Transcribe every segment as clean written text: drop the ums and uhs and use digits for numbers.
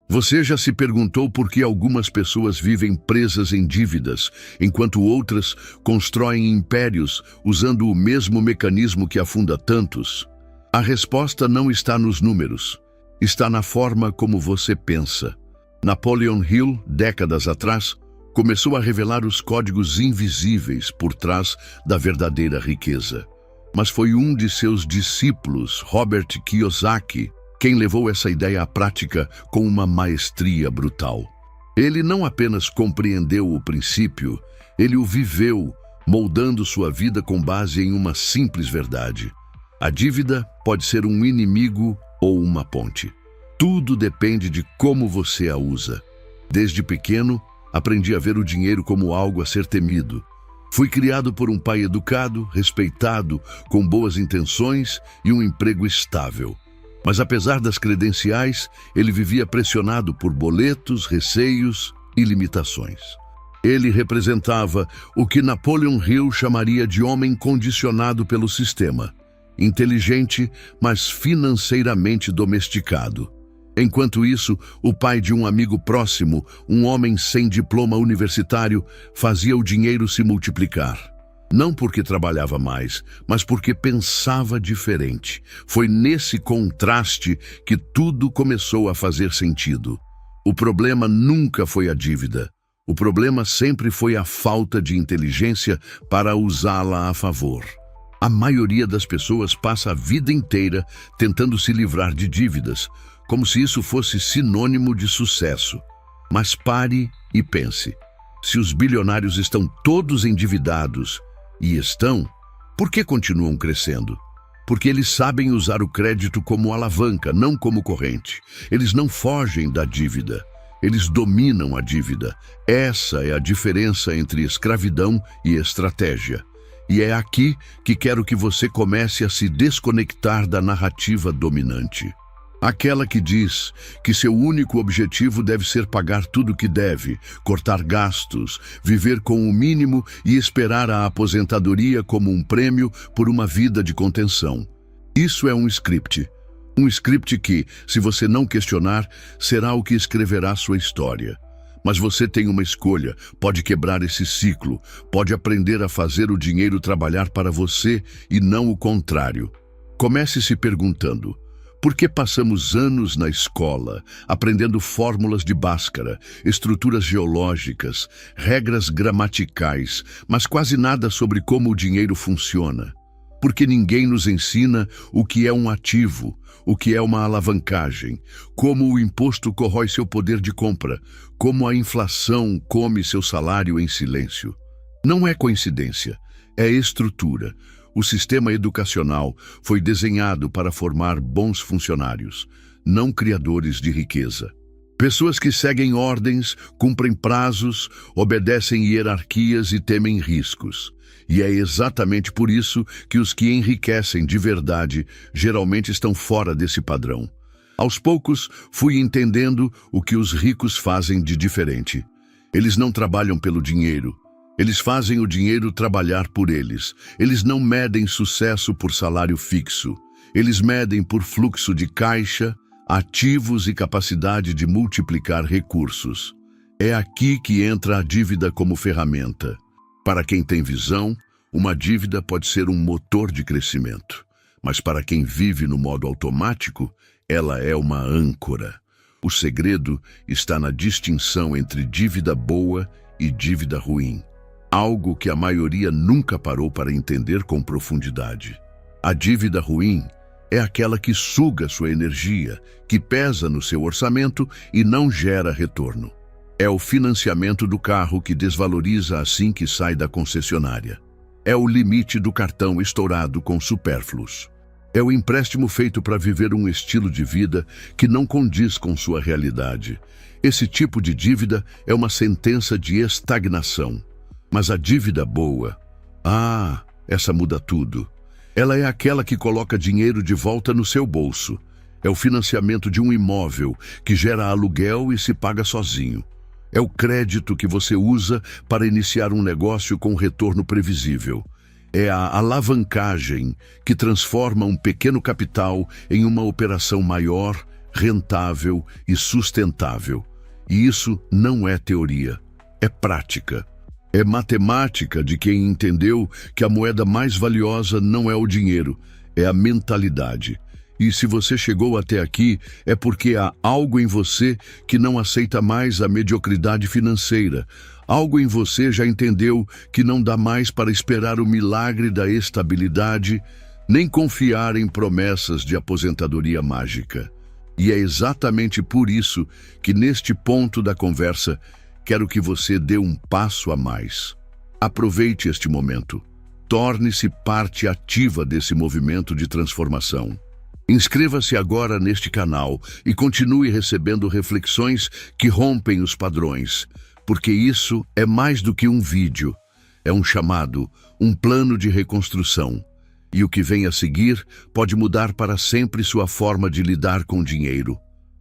Você já se perguntou por que algumas pessoas vivem presas em dívidas, enquanto outras constroem impérios usando o mesmo mecanismo que afunda tantos? A resposta não está nos números, está na forma como você pensa. Napoleon Hill, décadas atrás, começou a revelar os códigos invisíveis por trás da verdadeira riqueza. Mas foi um de seus discípulos, Robert Kiyosaki, quem levou essa ideia à prática com uma maestria brutal. Ele não apenas compreendeu o princípio, ele o viveu, moldando sua vida com base em uma simples verdade. A dívida pode ser um inimigo ou uma ponte. Tudo depende de como você a usa. Desde pequeno, aprendi a ver o dinheiro como algo a ser temido. Fui criado por um pai educado, respeitado, com boas intenções e um emprego estável. Mas apesar das credenciais, ele vivia pressionado por boletos, receios e limitações. Ele representava o que Napoleon Hill chamaria de homem condicionado pelo sistema, inteligente, mas financeiramente domesticado. Enquanto isso, o pai de um amigo próximo, um homem sem diploma universitário, fazia o dinheiro se multiplicar. Não porque trabalhava mais, mas porque pensava diferente. Foi nesse contraste que tudo começou a fazer sentido. O problema nunca foi a dívida. O problema sempre foi a falta de inteligência para usá-la a favor. A maioria das pessoas passa a vida inteira tentando se livrar de dívidas, como se isso fosse sinônimo de sucesso. Mas pare e pense. Se os bilionários estão todos endividados, e estão, por que continuam crescendo? Porque eles sabem usar o crédito como alavanca, não como corrente. Eles não fogem da dívida, eles dominam a dívida. Essa é a diferença entre escravidão e estratégia. E é aqui que quero que você comece a se desconectar da narrativa dominante. Aquela que diz que seu único objetivo deve ser pagar tudo o que deve, cortar gastos, viver com o mínimo e esperar a aposentadoria como um prêmio por uma vida de contenção. Isso é um script. Um script que, se você não questionar, será o que escreverá sua história. Mas você tem uma escolha, pode quebrar esse ciclo, pode aprender a fazer o dinheiro trabalhar para você e não o contrário. Comece se perguntando: por que passamos anos na escola, aprendendo fórmulas de Bhaskara, estruturas geológicas, regras gramaticais, mas quase nada sobre como o dinheiro funciona? Porque ninguém nos ensina o que é um ativo, o que é uma alavancagem, como o imposto corrói seu poder de compra, como a inflação come seu salário em silêncio. Não é coincidência, é estrutura. O sistema educacional foi desenhado para formar bons funcionários, não criadores de riqueza. Pessoas que seguem ordens, cumprem prazos, obedecem hierarquias e temem riscos. E é exatamente por isso que os que enriquecem de verdade geralmente estão fora desse padrão. Aos poucos, fui entendendo o que os ricos fazem de diferente. Eles não trabalham pelo dinheiro. Eles fazem o dinheiro trabalhar por eles. Eles não medem sucesso por salário fixo. Eles medem por fluxo de caixa, ativos e capacidade de multiplicar recursos. É aqui que entra a dívida como ferramenta. Para quem tem visão, uma dívida pode ser um motor de crescimento. Mas para quem vive no modo automático, ela é uma âncora. O segredo está na distinção entre dívida boa e dívida ruim. Algo que a maioria nunca parou para entender com profundidade. A dívida ruim é aquela que suga sua energia, que pesa no seu orçamento e não gera retorno. É o financiamento do carro que desvaloriza assim que sai da concessionária. É o limite do cartão estourado com supérfluos. É o empréstimo feito para viver um estilo de vida que não condiz com sua realidade. Esse tipo de dívida é uma sentença de estagnação. Mas a dívida boa, essa muda tudo. Ela é aquela que coloca dinheiro de volta no seu bolso. É o financiamento de um imóvel que gera aluguel e se paga sozinho. É o crédito que você usa para iniciar um negócio com retorno previsível. É a alavancagem que transforma um pequeno capital em uma operação maior, rentável e sustentável. E isso não é teoria, é prática. É matemática de quem entendeu que a moeda mais valiosa não é o dinheiro, é a mentalidade. E se você chegou até aqui, é porque há algo em você que não aceita mais a mediocridade financeira. Algo em você já entendeu que não dá mais para esperar o milagre da estabilidade, nem confiar em promessas de aposentadoria mágica. E é exatamente por isso que neste ponto da conversa, quero que você dê um passo a mais. Aproveite este momento. Torne-se parte ativa desse movimento de transformação. Inscreva-se agora neste canal e continue recebendo reflexões que rompem os padrões, porque isso é mais do que um vídeo. É um chamado, um plano de reconstrução. E o que vem a seguir pode mudar para sempre sua forma de lidar com o dinheiro.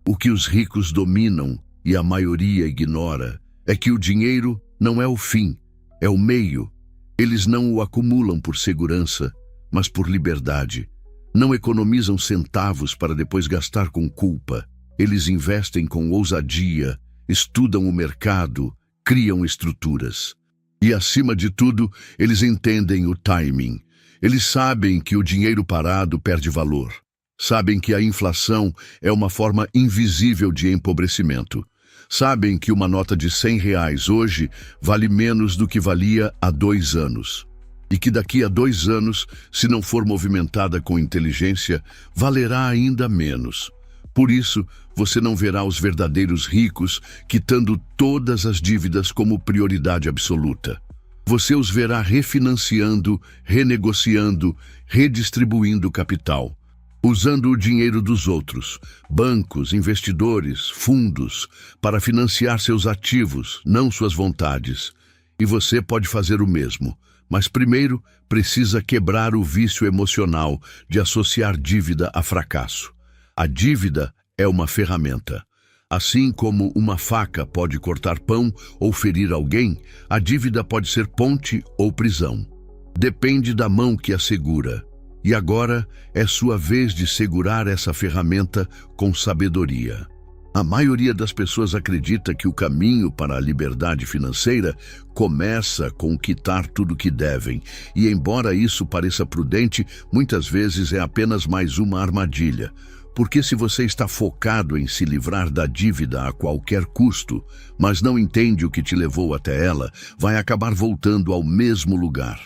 O que os ricos dominam e a maioria ignora é que o dinheiro não é o fim, é o meio. Eles não o acumulam por segurança, mas por liberdade. Não economizam centavos para depois gastar com culpa. Eles investem com ousadia, estudam o mercado, criam estruturas. E, acima de tudo, eles entendem o timing. Eles sabem que o dinheiro parado perde valor. Sabem que a inflação é uma forma invisível de empobrecimento. Sabem que uma nota de R$100 hoje vale menos do que valia há 2 anos. E que daqui a 2 anos, se não for movimentada com inteligência, valerá ainda menos. Por isso, você não verá os verdadeiros ricos quitando todas as dívidas como prioridade absoluta. Você os verá refinanciando, renegociando, redistribuindo capital, usando o dinheiro dos outros, bancos, investidores, fundos, para financiar seus ativos, não suas vontades. E você pode fazer o mesmo. Mas primeiro precisa quebrar o vício emocional de associar dívida a fracasso. A dívida é uma ferramenta. Assim como uma faca pode cortar pão ou ferir alguém, a dívida pode ser ponte ou prisão. Depende da mão que a segura. E agora é sua vez de segurar essa ferramenta com sabedoria. A maioria das pessoas acredita que o caminho para a liberdade financeira começa com quitar tudo que devem, e embora isso pareça prudente, muitas vezes é apenas mais uma armadilha. Porque se você está focado em se livrar da dívida a qualquer custo, mas não entende o que te levou até ela, vai acabar voltando ao mesmo lugar.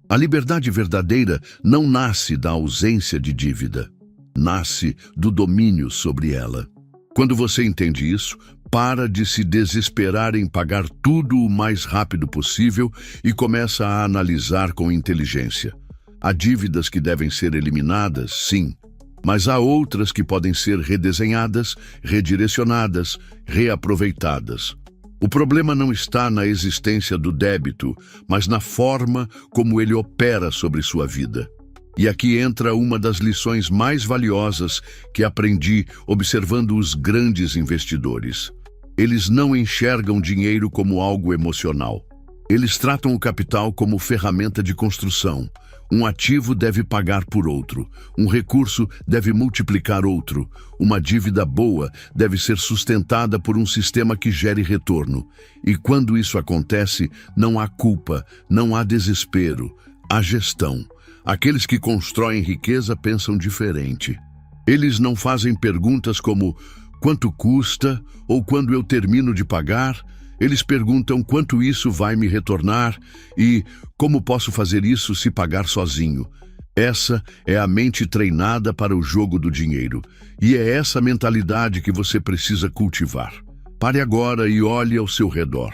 A liberdade verdadeira não nasce da ausência de dívida, nasce do domínio sobre ela. Quando você entende isso, para de se desesperar em pagar tudo o mais rápido possível e começa a analisar com inteligência. Há dívidas que devem ser eliminadas, sim, mas há outras que podem ser redesenhadas, redirecionadas, reaproveitadas. O problema não está na existência do débito, mas na forma como ele opera sobre sua vida. E aqui entra uma das lições mais valiosas que aprendi observando os grandes investidores. Eles não enxergam dinheiro como algo emocional. Eles tratam o capital como ferramenta de construção. Um ativo deve pagar por outro. Um recurso deve multiplicar outro. Uma dívida boa deve ser sustentada por um sistema que gere retorno. E quando isso acontece, não há culpa, não há desespero, há gestão. Aqueles que constroem riqueza pensam diferente. Eles não fazem perguntas como quanto custa ou quando eu termino de pagar. Eles perguntam quanto isso vai me retornar e como posso fazer isso se pagar sozinho. Essa é a mente treinada para o jogo do dinheiro. E é essa mentalidade que você precisa cultivar. Pare agora e olhe ao seu redor.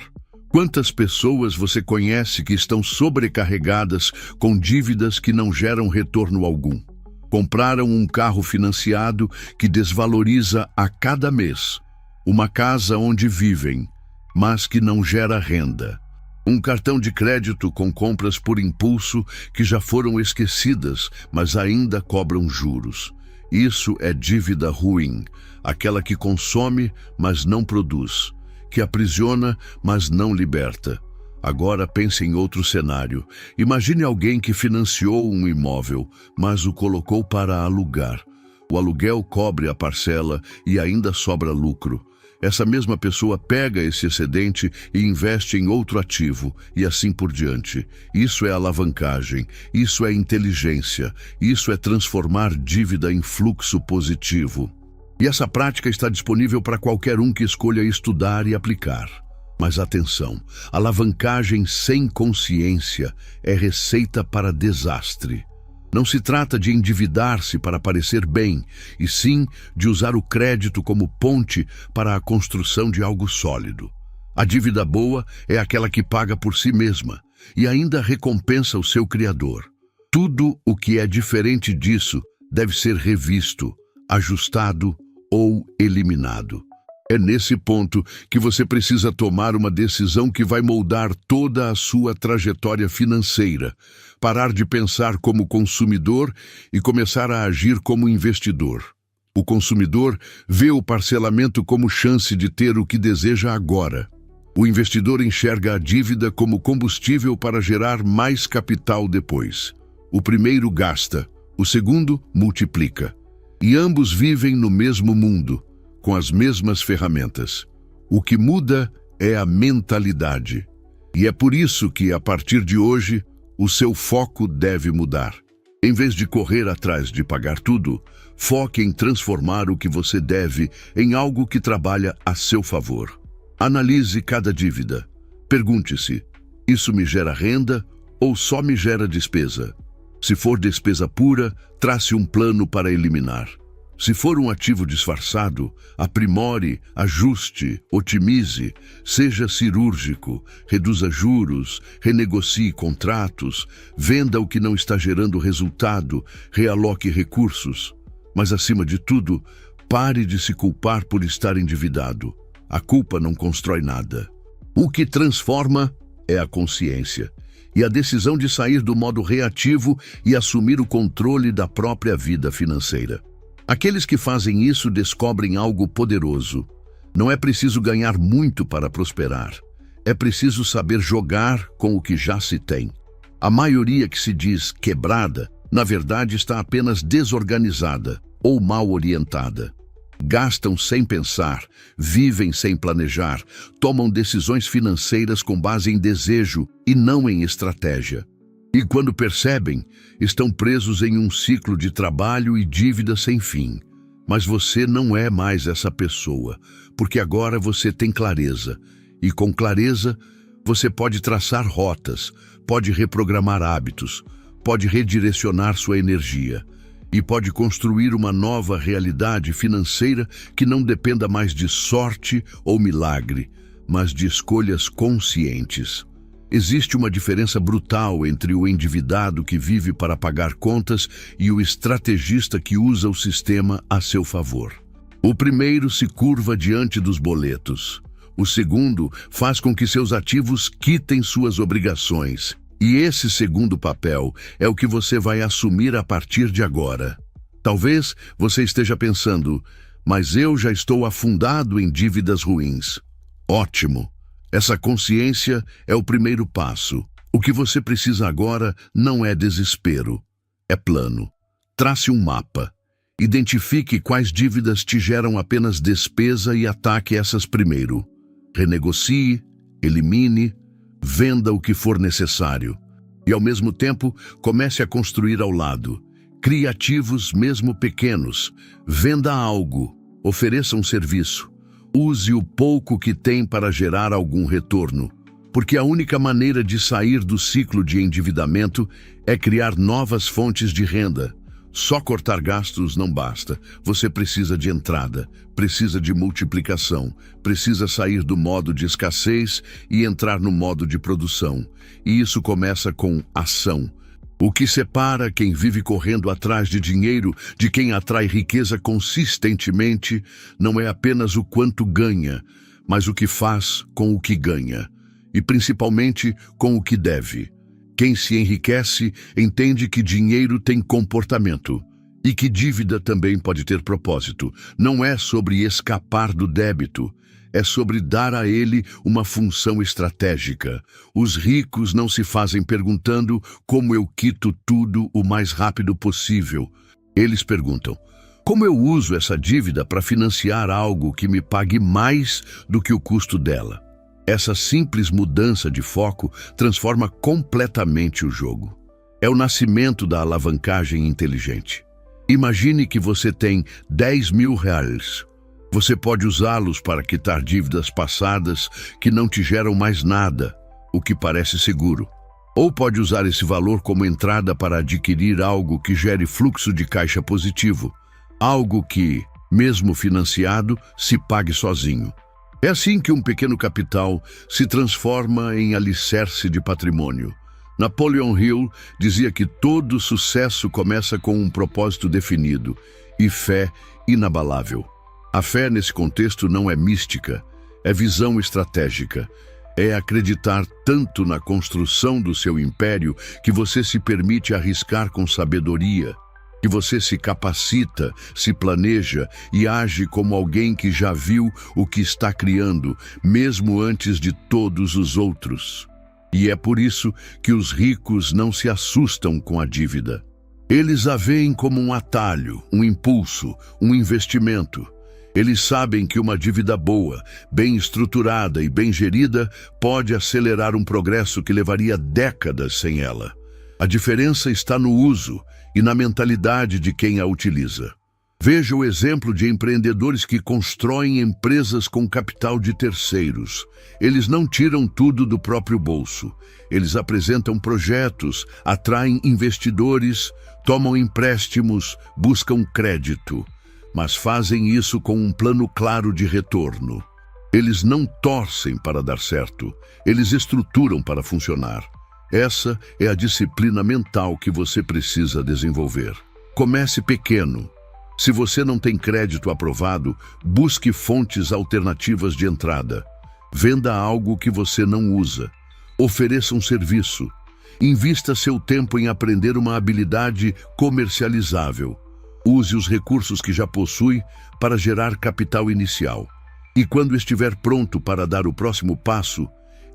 Quantas pessoas você conhece que estão sobrecarregadas com dívidas que não geram retorno algum? Compraram um carro financiado que desvaloriza a cada mês. Uma casa onde vivem, mas que não gera renda. Um cartão de crédito com compras por impulso que já foram esquecidas, mas ainda cobram juros. Isso é dívida ruim, aquela que consome, mas não produz, que aprisiona, mas não liberta. Agora pense em outro cenário. Imagine alguém que financiou um imóvel, mas o colocou para alugar. O aluguel cobre a parcela e ainda sobra lucro. Essa mesma pessoa pega esse excedente e investe em outro ativo, e assim por diante. Isso é alavancagem, isso é inteligência, isso é transformar dívida em fluxo positivo. E essa prática está disponível para qualquer um que escolha estudar e aplicar. Mas atenção, alavancagem sem consciência é receita para desastre. Não se trata de endividar-se para parecer bem, e sim de usar o crédito como ponte para a construção de algo sólido. A dívida boa é aquela que paga por si mesma e ainda recompensa o seu criador. Tudo o que é diferente disso deve ser revisto, ajustado ou eliminado. É nesse ponto que você precisa tomar uma decisão que vai moldar toda a sua trajetória financeira, parar de pensar como consumidor e começar a agir como investidor. O consumidor vê o parcelamento como chance de ter o que deseja agora. O investidor enxerga a dívida como combustível para gerar mais capital depois. O primeiro gasta, o segundo multiplica. E ambos vivem no mesmo mundo, com as mesmas ferramentas. O que muda é a mentalidade. E é por isso que, a partir de hoje, o seu foco deve mudar. Em vez de correr atrás de pagar tudo, foque em transformar o que você deve em algo que trabalha a seu favor. Analise cada dívida. Pergunte-se: isso me gera renda ou só me gera despesa? Se for despesa pura, trace um plano para eliminar. Se for um ativo disfarçado, aprimore, ajuste, otimize, seja cirúrgico, reduza juros, renegocie contratos, venda o que não está gerando resultado, realoque recursos. Mas, acima de tudo, pare de se culpar por estar endividado. A culpa não constrói nada. O que transforma é a consciência e a decisão de sair do modo reativo e assumir o controle da própria vida financeira. Aqueles que fazem isso descobrem algo poderoso. Não é preciso ganhar muito para prosperar. É preciso saber jogar com o que já se tem. A maioria que se diz quebrada, na verdade está apenas desorganizada ou mal orientada. Gastam sem pensar, vivem sem planejar, tomam decisões financeiras com base em desejo e não em estratégia. E quando percebem, estão presos em um ciclo de trabalho e dívida sem fim. Mas você não é mais essa pessoa, porque agora você tem clareza. E com clareza, você pode traçar rotas, pode reprogramar hábitos, pode redirecionar sua energia e pode construir uma nova realidade financeira que não dependa mais de sorte ou milagre, mas de escolhas conscientes. Existe uma diferença brutal entre o endividado que vive para pagar contas e o estrategista que usa o sistema a seu favor. O primeiro se curva diante dos boletos. O segundo faz com que seus ativos quitem suas obrigações. E esse segundo papel é o que você vai assumir a partir de agora. Talvez você esteja pensando: mas eu já estou afundado em dívidas ruins. Ótimo! Essa consciência é o primeiro passo. O que você precisa agora não é desespero, é plano. Trace um mapa. Identifique quais dívidas te geram apenas despesa e ataque essas primeiro. Renegocie, elimine, venda o que for necessário. E, ao mesmo tempo, comece a construir ao lado. Crie ativos mesmo pequenos. Venda algo. Ofereça um serviço. Use o pouco que tem para gerar algum retorno, porque a única maneira de sair do ciclo de endividamento é criar novas fontes de renda. Só cortar gastos não basta. Você precisa de entrada, precisa de multiplicação, precisa sair do modo de escassez e entrar no modo de produção. E isso começa com ação. O que separa quem vive correndo atrás de dinheiro de quem atrai riqueza consistentemente não é apenas o quanto ganha, mas o que faz com o que ganha, e principalmente com o que deve. Quem se enriquece entende que dinheiro tem comportamento e que dívida também pode ter propósito. Não é sobre escapar do débito, é sobre dar a ele uma função estratégica. Os ricos não se fazem perguntando como eu quito tudo o mais rápido possível. Eles perguntam: Como eu uso essa dívida para financiar algo que me pague mais do que o custo dela? Essa simples mudança de foco transforma completamente o jogo. É o nascimento da alavancagem inteligente. Imagine que você tem 10 mil reais. Você pode usá-los para quitar dívidas passadas que não te geram mais nada, o que parece seguro. Ou pode usar esse valor como entrada para adquirir algo que gere fluxo de caixa positivo. Algo que, mesmo financiado, se pague sozinho. É assim que um pequeno capital se transforma em alicerce de patrimônio. Napoleon Hill dizia que todo sucesso começa com um propósito definido e fé inabalável. A fé nesse contexto não é mística, é visão estratégica. É acreditar tanto na construção do seu império que você se permite arriscar com sabedoria, que você se capacita, se planeja e age como alguém que já viu o que está criando, mesmo antes de todos os outros. E é por isso que os ricos não se assustam com a dívida. Eles a veem como um atalho, um impulso, um investimento. Eles sabem que uma dívida boa, bem estruturada e bem gerida pode acelerar um progresso que levaria décadas sem ela. A diferença está no uso e na mentalidade de quem a utiliza. Veja o exemplo de empreendedores que constroem empresas com capital de terceiros. Eles não tiram tudo do próprio bolso. Eles apresentam projetos, atraem investidores, tomam empréstimos, buscam crédito. Mas fazem isso com um plano claro de retorno. Eles não torcem para dar certo, eles estruturam para funcionar. Essa é a disciplina mental que você precisa desenvolver. Comece pequeno. Se você não tem crédito aprovado, busque fontes alternativas de entrada. Venda algo que você não usa. Ofereça um serviço. Invista seu tempo em aprender uma habilidade comercializável. Use os recursos que já possui para gerar capital inicial. E quando estiver pronto para dar o próximo passo,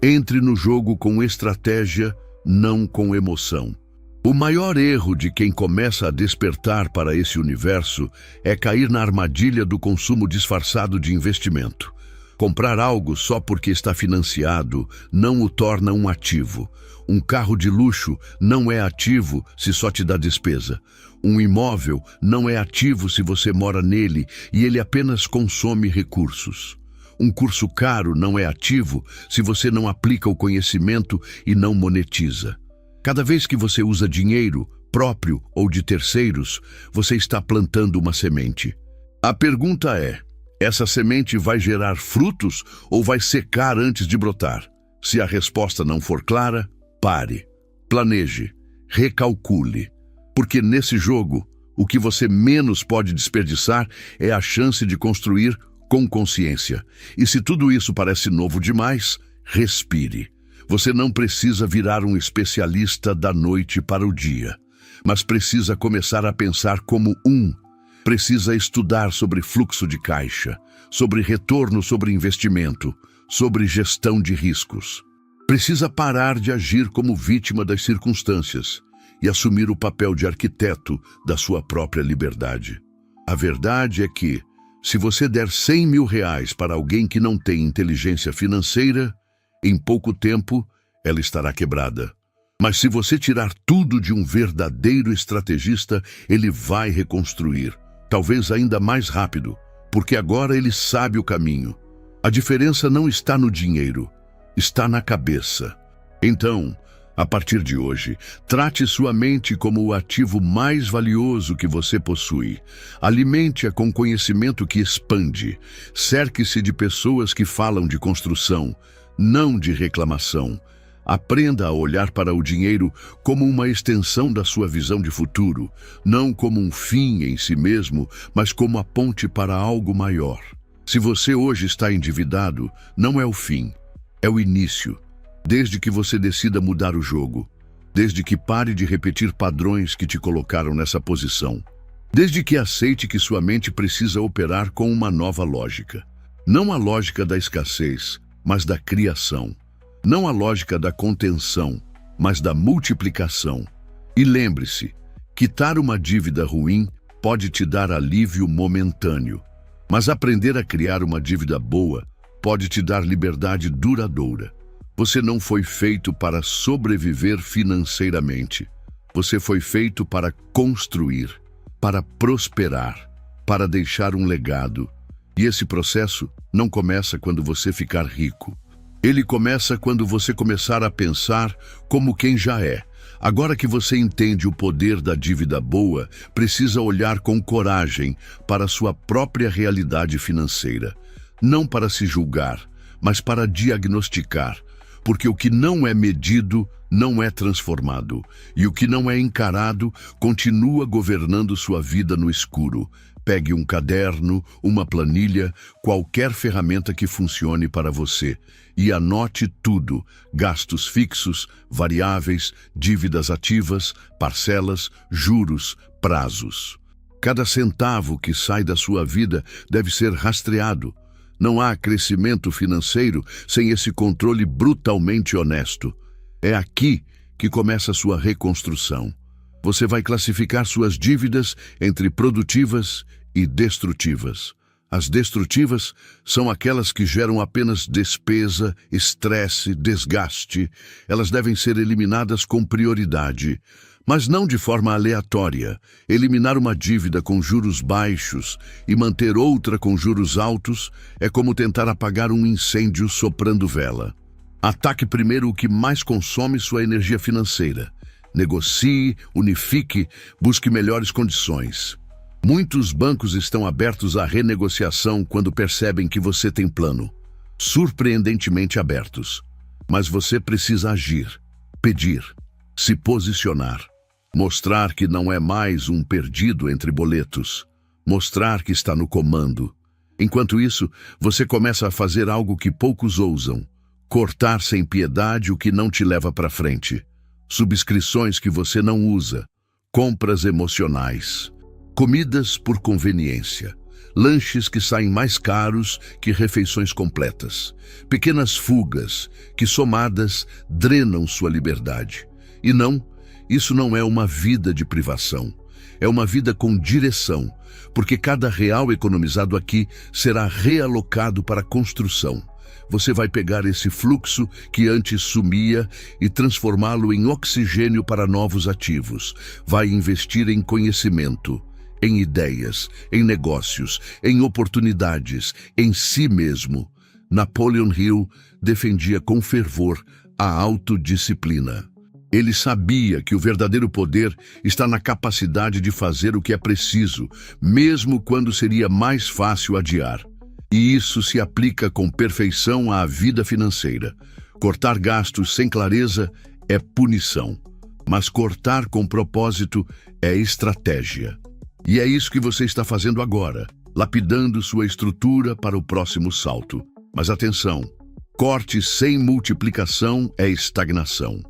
entre no jogo com estratégia, não com emoção. O maior erro de quem começa a despertar para esse universo é cair na armadilha do consumo disfarçado de investimento. Comprar algo só porque está financiado não o torna um ativo. Um carro de luxo não é ativo se só te dá despesa. Um imóvel não é ativo se você mora nele e ele apenas consome recursos. Um curso caro não é ativo se você não aplica o conhecimento e não monetiza. Cada vez que você usa dinheiro, próprio ou de terceiros, você está plantando uma semente. A pergunta é: essa semente vai gerar frutos ou vai secar antes de brotar? Se a resposta não for clara, pare, planeje, recalcule. Porque nesse jogo, o que você menos pode desperdiçar é a chance de construir com consciência. E se tudo isso parece novo demais, respire. Você não precisa virar um especialista da noite para o dia, mas precisa começar a pensar como Precisa estudar sobre fluxo de caixa, sobre retorno sobre investimento, sobre gestão de riscos. Precisa parar de agir como vítima das circunstâncias e assumir o papel de arquiteto da sua própria liberdade. A verdade é que, se você der 100 mil reais para alguém que não tem inteligência financeira, em pouco tempo ela estará quebrada. Mas se você tirar tudo de um verdadeiro estrategista, ele vai reconstruir, talvez ainda mais rápido, porque agora ele sabe o caminho. A diferença não está no dinheiro, está na cabeça. Então, a partir de hoje, trate sua mente como o ativo mais valioso que você possui. Alimente-a com conhecimento que expande. Cerque-se de pessoas que falam de construção, não de reclamação. Aprenda a olhar para o dinheiro como uma extensão da sua visão de futuro, não como um fim em si mesmo, mas como a ponte para algo maior. Se você hoje está endividado, não é o fim, é o início. Desde que você decida mudar o jogo, desde que pare de repetir padrões que te colocaram nessa posição, desde que aceite que sua mente precisa operar com uma nova lógica. Não a lógica da escassez, mas da criação. Não a lógica da contenção, mas da multiplicação. E lembre-se, quitar uma dívida ruim pode te dar alívio momentâneo, mas aprender a criar uma dívida boa pode te dar liberdade duradoura. Você não foi feito para sobreviver financeiramente. Você foi feito para construir, para prosperar, para deixar um legado. E esse processo não começa quando você ficar rico. Ele começa quando você começar a pensar como quem já é. Agora que você entende o poder da dívida boa, precisa olhar com coragem para a sua própria realidade financeira. Não para se julgar, mas para diagnosticar. Porque o que não é medido não é transformado, e o que não é encarado continua governando sua vida no escuro. Pegue um caderno, uma planilha, qualquer ferramenta que funcione para você e anote tudo: gastos fixos, variáveis, dívidas ativas, parcelas, juros, prazos. Cada centavo que sai da sua vida deve ser rastreado. Não há crescimento financeiro sem esse controle brutalmente honesto. É aqui que começa a sua reconstrução. Você vai classificar suas dívidas entre produtivas e destrutivas. As destrutivas são aquelas que geram apenas despesa, estresse, desgaste. Elas devem ser eliminadas com prioridade, mas não de forma aleatória. Eliminar uma dívida com juros baixos e manter outra com juros altos é como tentar apagar um incêndio soprando vela. Ataque primeiro o que mais consome sua energia financeira. Negocie, unifique, busque melhores condições. Muitos bancos estão abertos à renegociação quando percebem que você tem plano. Surpreendentemente abertos. Mas você precisa agir, pedir, se posicionar. Mostrar que não é mais um perdido entre boletos. Mostrar que está no comando. Enquanto isso, você começa a fazer algo que poucos ousam. Cortar sem piedade o que não te leva para frente. Subscrições que você não usa. Compras emocionais. Comidas por conveniência. Lanches que saem mais caros que refeições completas. Pequenas fugas que, somadas, drenam sua liberdade. E não, isso não é uma vida de privação. É uma vida com direção, porque cada real economizado aqui será realocado para a construção. Você vai pegar esse fluxo que antes sumia e transformá-lo em oxigênio para novos ativos. Vai investir em conhecimento, em ideias, em negócios, em oportunidades, em si mesmo. Napoleon Hill defendia com fervor a autodisciplina. Ele sabia que o verdadeiro poder está na capacidade de fazer o que é preciso, mesmo quando seria mais fácil adiar. E isso se aplica com perfeição à vida financeira. Cortar gastos sem clareza é punição, mas cortar com propósito é estratégia. E é isso que você está fazendo agora, lapidando sua estrutura para o próximo salto. Mas atenção, corte sem multiplicação é estagnação.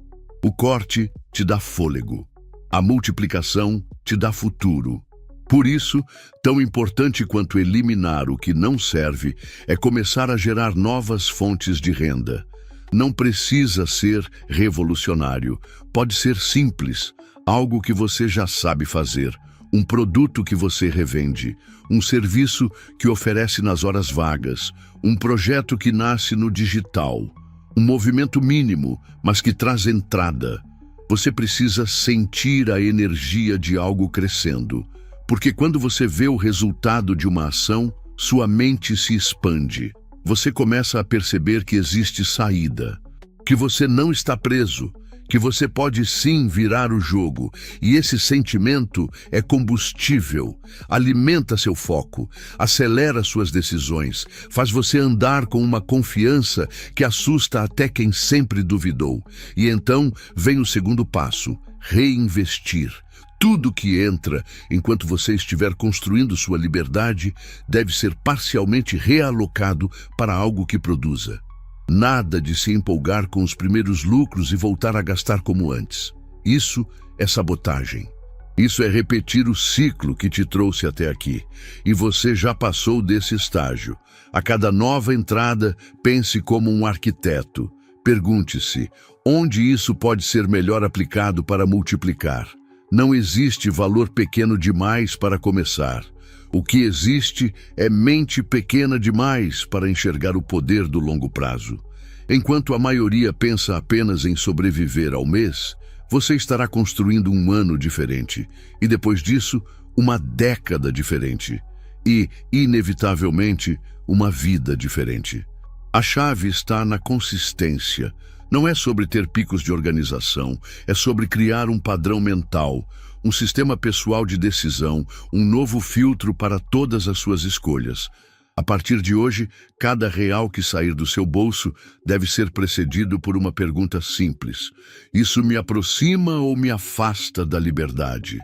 O corte te dá fôlego. A multiplicação te dá futuro. Por isso, tão importante quanto eliminar o que não serve é começar a gerar novas fontes de renda. Não precisa ser revolucionário. Pode ser simples, algo que você já sabe fazer. Um produto que você revende, um serviço que oferece nas horas vagas, um projeto que nasce no digital, um movimento mínimo, mas que traz entrada. Você precisa sentir a energia de algo crescendo, porque quando você vê o resultado de uma ação, sua mente se expande. Você começa a perceber que existe saída, que você não está preso, que você pode sim virar o jogo, e esse sentimento é combustível, alimenta seu foco, acelera suas decisões, faz você andar com uma confiança que assusta até quem sempre duvidou. E então vem o segundo passo, reinvestir. Tudo que entra, enquanto você estiver construindo sua liberdade, deve ser parcialmente realocado para algo que produza. Nada de se empolgar com os primeiros lucros e voltar a gastar como antes. Isso é sabotagem. Isso é repetir o ciclo que te trouxe até aqui. E você já passou desse estágio. A cada nova entrada, pense como um arquiteto. Pergunte-se, onde isso pode ser melhor aplicado para multiplicar? Não existe valor pequeno demais para começar. O que existe é mente pequena demais para enxergar o poder do longo prazo. Enquanto a maioria pensa apenas em sobreviver ao mês, você estará construindo um ano diferente e depois disso, uma década diferente e, inevitavelmente, uma vida diferente. A chave está na consistência. Não é sobre ter picos de organização, é sobre criar um padrão mental, um sistema pessoal de decisão, um novo filtro para todas as suas escolhas. A partir de hoje, cada real que sair do seu bolso deve ser precedido por uma pergunta simples: isso me aproxima ou me afasta da liberdade?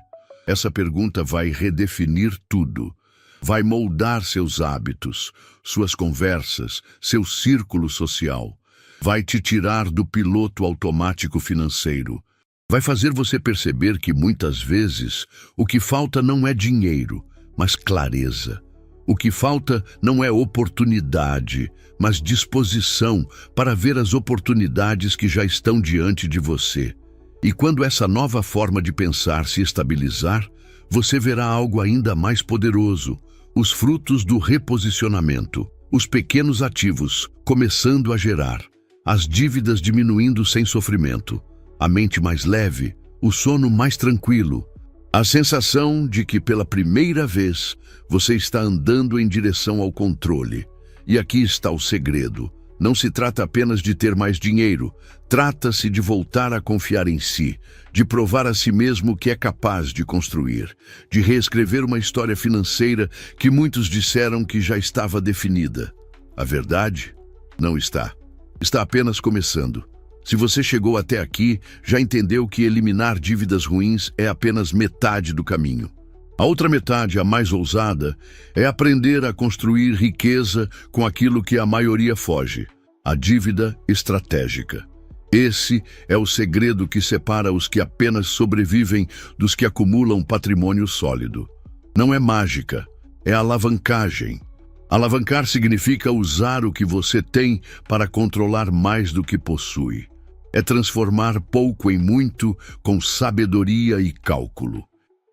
Essa pergunta vai redefinir tudo. Vai moldar seus hábitos, suas conversas, seu círculo social. Vai te tirar do piloto automático financeiro. Vai fazer você perceber que muitas vezes o que falta não é dinheiro, mas clareza. O que falta não é oportunidade, mas disposição para ver as oportunidades que já estão diante de você. E quando essa nova forma de pensar se estabilizar, você verá algo ainda mais poderoso: os frutos do reposicionamento, os pequenos ativos começando a gerar, as dívidas diminuindo sem sofrimento, a mente mais leve, o sono mais tranquilo, a sensação de que pela primeira vez você está andando em direção ao controle. E aqui está o segredo. Não se trata apenas de ter mais dinheiro, trata-se de voltar a confiar em si, de provar a si mesmo que é capaz de construir, de reescrever uma história financeira que muitos disseram que já estava definida. A verdade? Não está. Está apenas começando. Se você chegou até aqui, já entendeu que eliminar dívidas ruins é apenas metade do caminho. A outra metade, a mais ousada, é aprender a construir riqueza com aquilo que a maioria foge: a dívida estratégica. Esse é o segredo que separa os que apenas sobrevivem dos que acumulam patrimônio sólido. Não é mágica, é alavancagem. Alavancar significa usar o que você tem para controlar mais do que possui. É transformar pouco em muito com sabedoria e cálculo.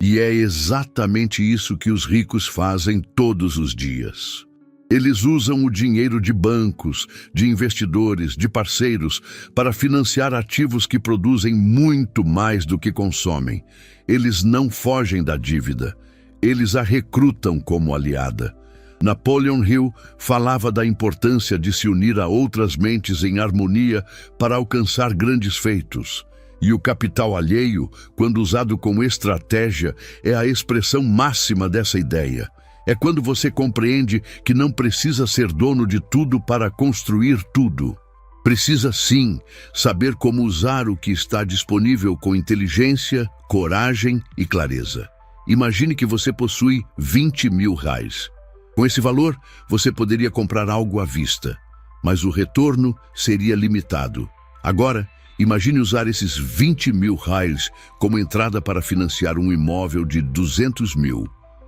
E é exatamente isso que os ricos fazem todos os dias. Eles usam o dinheiro de bancos, de investidores, de parceiros para financiar ativos que produzem muito mais do que consomem. Eles não fogem da dívida, eles a recrutam como aliada. Napoleon Hill falava da importância de se unir a outras mentes em harmonia para alcançar grandes feitos. E o capital alheio, quando usado como estratégia, é a expressão máxima dessa ideia. É quando você compreende que não precisa ser dono de tudo para construir tudo. Precisa sim saber como usar o que está disponível com inteligência, coragem e clareza. Imagine que você possui 20 mil reais. Com esse valor, você poderia comprar algo à vista, mas o retorno seria limitado. Agora, imagine usar esses 20 mil reais como entrada para financiar um imóvel de 200 mil.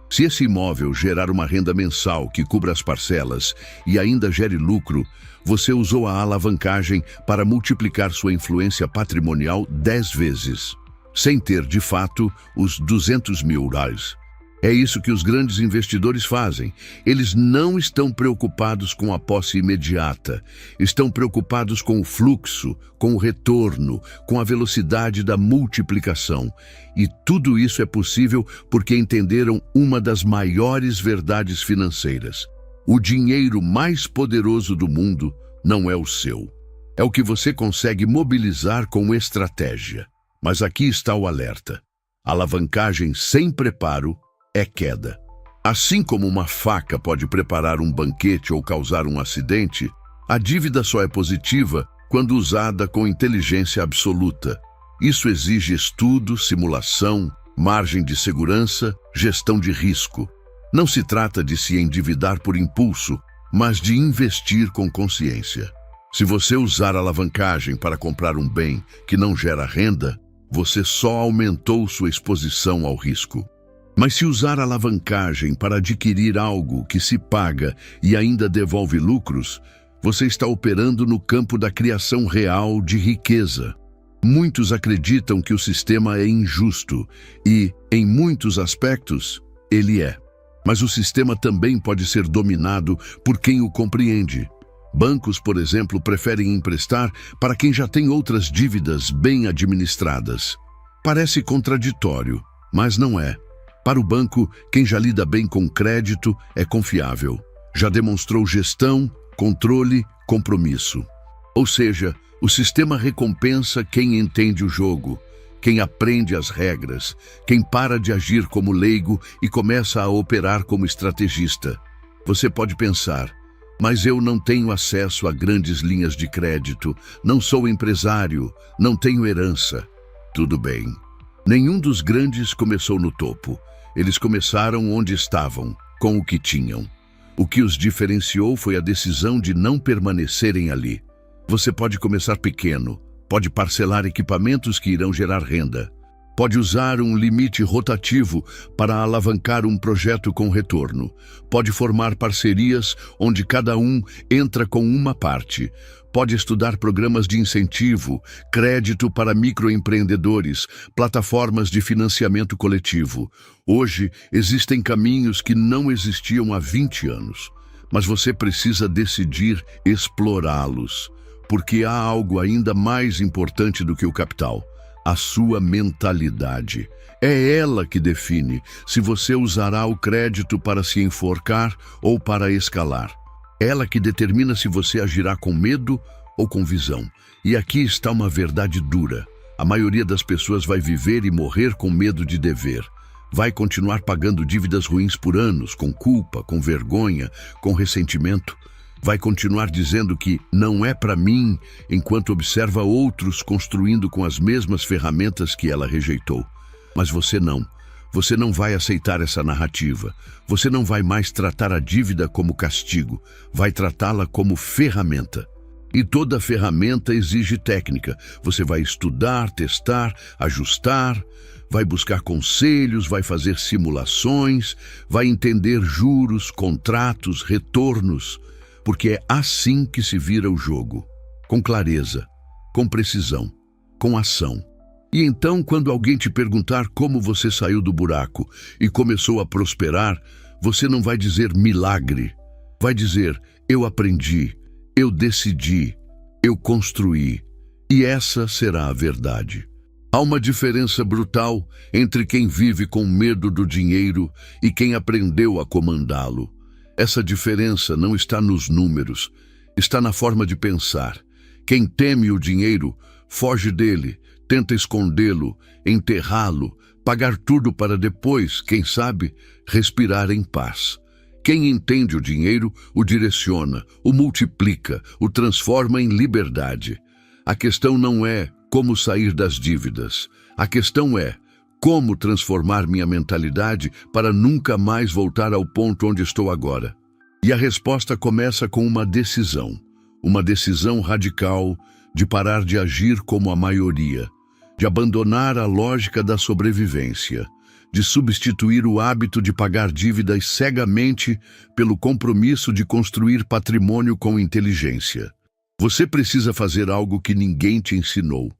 Se esse imóvel gerar uma renda mensal que cubra as parcelas e ainda gere lucro, você usou a alavancagem para multiplicar sua influência patrimonial 10 vezes, sem ter, de fato, os 200 mil reais. É isso que os grandes investidores fazem. Eles não estão preocupados com a posse imediata. Estão preocupados com o fluxo, com o retorno, com a velocidade da multiplicação. E tudo isso é possível porque entenderam uma das maiores verdades financeiras. O dinheiro mais poderoso do mundo não é o seu. É o que você consegue mobilizar com estratégia. Mas aqui está o alerta. Alavancagem sem preparo é queda. Assim como uma faca pode preparar um banquete ou causar um acidente, a dívida só é positiva quando usada com inteligência absoluta. Isso exige estudo, simulação, margem de segurança, gestão de risco. Não se trata de se endividar por impulso, mas de investir com consciência. Se você usar alavancagem para comprar um bem que não gera renda, você só aumentou sua exposição ao risco. Mas se usar alavancagem para adquirir algo que se paga e ainda devolve lucros, você está operando no campo da criação real de riqueza. Muitos acreditam que o sistema é injusto e, em muitos aspectos, ele é. Mas o sistema também pode ser dominado por quem o compreende. Bancos, por exemplo, preferem emprestar para quem já tem outras dívidas bem administradas. Parece contraditório, mas não é. Para o banco, quem já lida bem com crédito é confiável. Já demonstrou gestão, controle, compromisso. Ou seja, o sistema recompensa quem entende o jogo, quem aprende as regras, quem para de agir como leigo e começa a operar como estrategista. Você pode pensar, mas eu não tenho acesso a grandes linhas de crédito, não sou empresário, não tenho herança. Tudo bem. Nenhum dos grandes começou no topo. Eles começaram onde estavam, com o que tinham. O que os diferenciou foi a decisão de não permanecerem ali. Você pode começar pequeno, pode parcelar equipamentos que irão gerar renda, pode usar um limite rotativo para alavancar um projeto com retorno, pode formar parcerias onde cada um entra com uma parte, pode estudar programas de incentivo, crédito para microempreendedores, plataformas de financiamento coletivo. Hoje, existem caminhos que não existiam há 20 anos, mas você precisa decidir explorá-los. Porque há algo ainda mais importante do que o capital, a sua mentalidade. É ela que define se você usará o crédito para se enforcar ou para escalar. Ela que determina se você agirá com medo ou com visão. E aqui está uma verdade dura. A maioria das pessoas vai viver e morrer com medo de dever. Vai continuar pagando dívidas ruins por anos, com culpa, com vergonha, com ressentimento. Vai continuar dizendo que não é para mim, enquanto observa outros construindo com as mesmas ferramentas que ela rejeitou. Mas você não. Você não vai aceitar essa narrativa. Você não vai mais tratar a dívida como castigo. Vai tratá-la como ferramenta. E toda ferramenta exige técnica. Você vai estudar, testar, ajustar, vai buscar conselhos, vai fazer simulações, vai entender juros, contratos, retornos. Porque é assim que se vira o jogo, com clareza, com precisão, com ação. E então, quando alguém te perguntar como você saiu do buraco e começou a prosperar, você não vai dizer milagre. Vai dizer, eu aprendi, eu decidi, eu construí. E essa será a verdade. Há uma diferença brutal entre quem vive com medo do dinheiro e quem aprendeu a comandá-lo. Essa diferença não está nos números, está na forma de pensar. Quem teme o dinheiro, foge dele, tenta escondê-lo, enterrá-lo, pagar tudo para depois, quem sabe, respirar em paz. Quem entende o dinheiro, o direciona, o multiplica, o transforma em liberdade. A questão não é como sair das dívidas. A questão é como transformar minha mentalidade para nunca mais voltar ao ponto onde estou agora? E a resposta começa com uma decisão radical de parar de agir como a maioria, de abandonar a lógica da sobrevivência, de substituir o hábito de pagar dívidas cegamente pelo compromisso de construir patrimônio com inteligência. Você precisa fazer algo que ninguém te ensinou: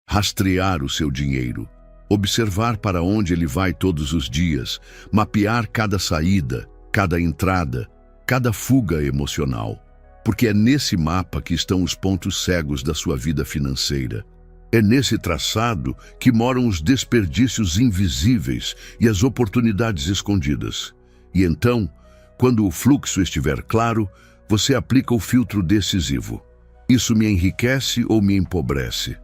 rastrear o seu dinheiro. Observar para onde ele vai todos os dias, mapear cada saída, cada entrada, cada fuga emocional. Porque é nesse mapa que estão os pontos cegos da sua vida financeira. É nesse traçado que moram os desperdícios invisíveis e as oportunidades escondidas. E então, quando o fluxo estiver claro, você aplica o filtro decisivo. Isso me enriquece ou me empobrece?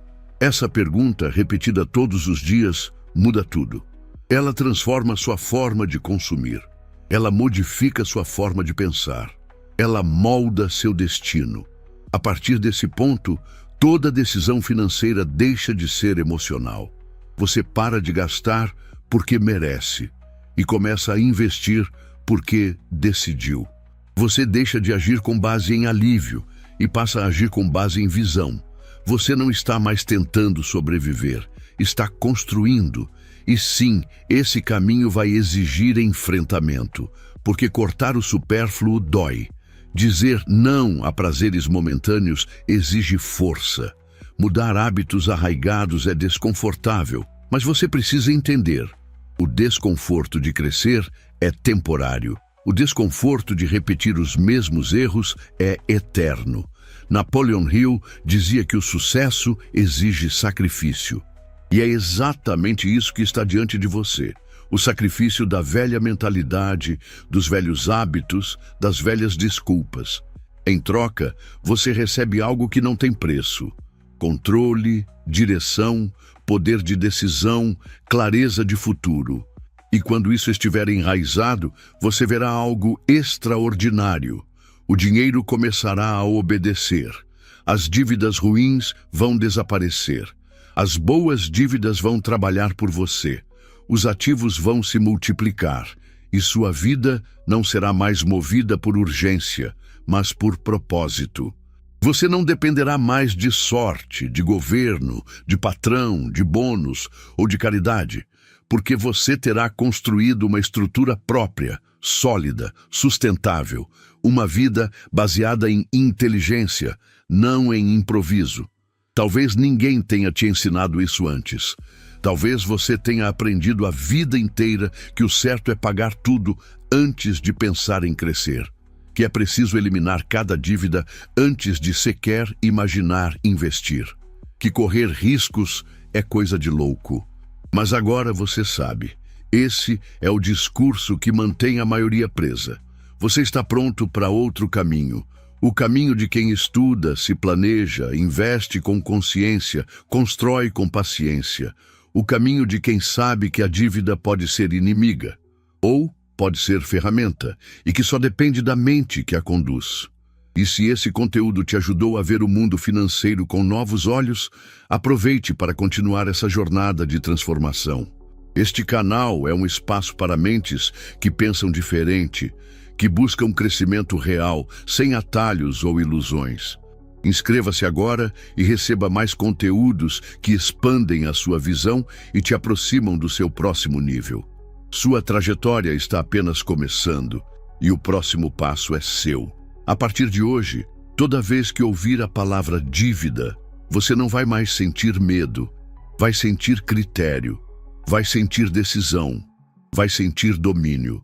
Essa pergunta, repetida todos os dias, muda tudo. Ela transforma sua forma de consumir. Ela modifica sua forma de pensar. Ela molda seu destino. A partir desse ponto, toda decisão financeira deixa de ser emocional. Você para de gastar porque merece e começa a investir porque decidiu. Você deixa de agir com base em alívio e passa a agir com base em visão. Você não está mais tentando sobreviver, está construindo. E sim, esse caminho vai exigir enfrentamento, porque cortar o supérfluo dói. Dizer não a prazeres momentâneos exige força. Mudar hábitos arraigados é desconfortável, mas você precisa entender. O desconforto de crescer é temporário. O desconforto de repetir os mesmos erros é eterno. Napoleon Hill dizia que o sucesso exige sacrifício. E é exatamente isso que está diante de você. O sacrifício da velha mentalidade, dos velhos hábitos, das velhas desculpas. Em troca, você recebe algo que não tem preço. Controle, direção, poder de decisão, clareza de futuro. E quando isso estiver enraizado, você verá algo extraordinário. O dinheiro começará a obedecer. As dívidas ruins vão desaparecer. As boas dívidas vão trabalhar por você. Os ativos vão se multiplicar. E sua vida não será mais movida por urgência, mas por propósito. Você não dependerá mais de sorte, de governo, de patrão, de bônus ou de caridade, porque você terá construído uma estrutura própria, sólida, sustentável, uma vida baseada em inteligência, não em improviso. Talvez ninguém tenha te ensinado isso antes. Talvez você tenha aprendido a vida inteira que o certo é pagar tudo antes de pensar em crescer, que é preciso eliminar cada dívida antes de sequer imaginar investir, que correr riscos é coisa de louco. Mas agora você sabe, esse é o discurso que mantém a maioria presa. Você está pronto para outro caminho, o caminho de quem estuda, se planeja, investe com consciência, constrói com paciência, o caminho de quem sabe que a dívida pode ser inimiga, ou pode ser ferramenta, e que só depende da mente que a conduz. E se esse conteúdo te ajudou a ver o mundo financeiro com novos olhos, aproveite para continuar essa jornada de transformação. Este canal é um espaço para mentes que pensam diferente, que buscam crescimento real, sem atalhos ou ilusões. Inscreva-se agora e receba mais conteúdos que expandem a sua visão e te aproximam do seu próximo nível. Sua trajetória está apenas começando e o próximo passo é seu. A partir de hoje, toda vez que ouvir a palavra dívida, você não vai mais sentir medo, vai sentir critério, vai sentir decisão, vai sentir domínio.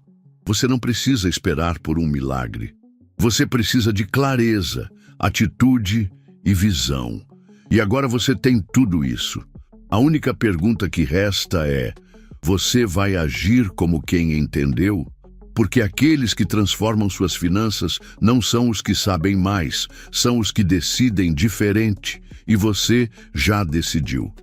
Você não precisa esperar por um milagre. Você precisa de clareza, atitude e visão. E agora você tem tudo isso. A única pergunta que resta é: você vai agir como quem entendeu? Porque aqueles que transformam suas finanças não são os que sabem mais, são os que decidem diferente. E você já decidiu.